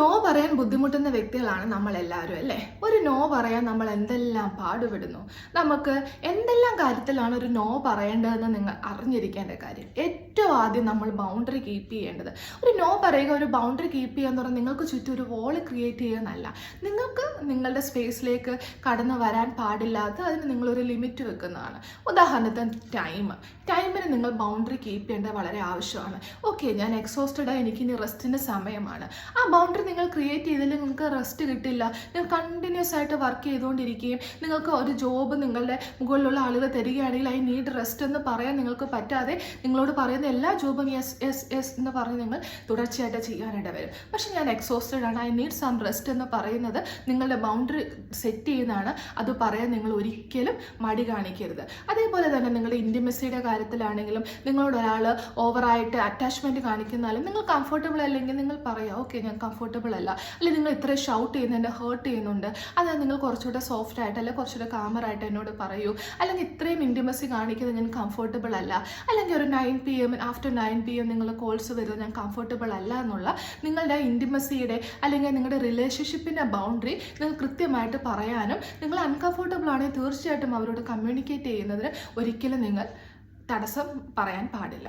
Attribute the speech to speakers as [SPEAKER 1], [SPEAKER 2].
[SPEAKER 1] No പറയാൻ ബുദ്ധിമുട്ടുന്ന വ്യക്തികളാണ് നമ്മളെല്ലാവരും അല്ലേ. ഒരു നോ പറയാൻ നമ്മൾ എന്തെല്ലാം പാടുപെടുന്നു. നമുക്ക് എന്തെല്ലാം കാര്യത്തിലാണ് ഒരു നോ പറയേണ്ടതെന്ന് നിങ്ങൾ അറിഞ്ഞിരിക്കേണ്ട കാര്യം. ഏറ്റവും ആദ്യം നമ്മൾ ബൗണ്ടറി കീപ്പ് ചെയ്യേണ്ടത്. ഒരു നോ പറയുക, ഒരു ബൗണ്ടറി കീപ്പ് ചെയ്യുക എന്ന് പറഞ്ഞാൽ നിങ്ങൾക്ക് ചുറ്റും ഒരു വോള് ക്രിയേറ്റ് ചെയ്യുന്നതല്ല. നിങ്ങൾക്ക് നിങ്ങളുടെ സ്പേസിലേക്ക് കടന്നു വരാൻ പാടില്ലാത്ത അതിന് നിങ്ങളൊരു ലിമിറ്റ് വെക്കുന്നതാണ്. ഉദാഹരണത്തിന് ടൈമിന് നിങ്ങൾ ബൗണ്ടറി കീപ്പ് ചെയ്യേണ്ടത് വളരെ ആവശ്യമാണ്. ഓക്കെ, ഞാൻ എക്സോസ്റ്റഡായി, എനിക്കിനി റെസ്റ്റിൻ്റെ സമയമാണ്. ആ ബൗണ്ടറി നിങ്ങൾ ക്രിയേറ്റ് ചെയ്തില്ലെങ്കിൽ നിങ്ങൾക്ക് റെസ്റ്റ് കിട്ടില്ല. നിങ്ങൾ കണ്ടിന്യൂസ് ആയിട്ട് വർക്ക് ചെയ്തുകൊണ്ടിരിക്കുകയും നിങ്ങൾക്ക് ഒരു ജോബ് നിങ്ങളുടെ മുകളിലുള്ള ആളുകൾ തരികയാണെങ്കിൽ ഐ നീഡ് റെസ്റ്റ് എന്ന് പറയാൻ നിങ്ങൾക്ക് പറ്റാതെ നിങ്ങളോട് പറയുന്ന എല്ലാ ജോബും യെസ് യെസ് യെസ് എന്ന് പറഞ്ഞ് നിങ്ങൾ തുടർച്ചയായിട്ട് ചെയ്യാനിട വരും. പക്ഷെ ഞാൻ എക്സോസ്റ്റഡ് ആണ്, ഐ നീഡ് സം റെസ്റ്റ് എന്ന് പറയുന്നത് നിങ്ങളുടെ ബൗണ്ടറി സെറ്റ് ചെയ്യുന്നതാണ്. അത് പറയാൻ നിങ്ങൾ ഒരിക്കലും മടി കാണിക്കരുത്. അതേപോലെ തന്നെ നിങ്ങളുടെ ഇൻറ്റിമസിയുടെ കാര്യത്തിലാണെങ്കിലും നിങ്ങളോട് ഒരാൾ ഓവറായിട്ട് അറ്റാച്ച്മെൻറ്റ് കാണിക്കുന്നാലും നിങ്ങൾ കംഫർട്ടബിൾ അല്ലെങ്കിൽ നിങ്ങൾ പറയുക, ഓക്കെ ഞാൻ കംഫർട്ടബിൾ അല്ല, അല്ലെങ്കിൽ നിങ്ങൾ ഇത്രയും ഷൗട്ട് ചെയ്യുന്നത് എന്നെ ഹേർട്ട് ചെയ്യുന്നുണ്ട്, അത് നിങ്ങൾ കുറച്ചുകൂടെ സോഫ്റ്റ് ആയിട്ട് അല്ലെങ്കിൽ കുറച്ചുകൂടെ കാമറായിട്ട് എന്നോട് പറയൂ, അല്ലെങ്കിൽ ഇത്രയും ഇൻറ്റിമസി കാണിക്കുന്നത് ഞാൻ കംഫർട്ടബിൾ അല്ല, അല്ലെങ്കിൽ ഒരു 9 PM ആഫ്റ്റർ 9 PM നിങ്ങൾ കോൾസ് വരുന്നത് ഞാൻ കംഫർട്ടബിൾ അല്ല എന്നുള്ള നിങ്ങളുടെ ഇൻറ്റിമസിയുടെ അല്ലെങ്കിൽ നിങ്ങളുടെ റിലേഷൻഷിപ്പിൻ്റെ ബൗണ്ടറി നിങ്ങൾ കൃത്യമായിട്ട് പറയാനും, നിങ്ങൾ അൺകംഫർട്ടബിൾ ആണെങ്കിൽ തീർച്ചയായിട്ടും അവരോട് കമ്മ്യൂണിക്കേറ്റ് ചെയ്യുന്നതിന് ഒരിക്കലും നിങ്ങൾ തടസ്സം പറയാൻ പാടില്ല.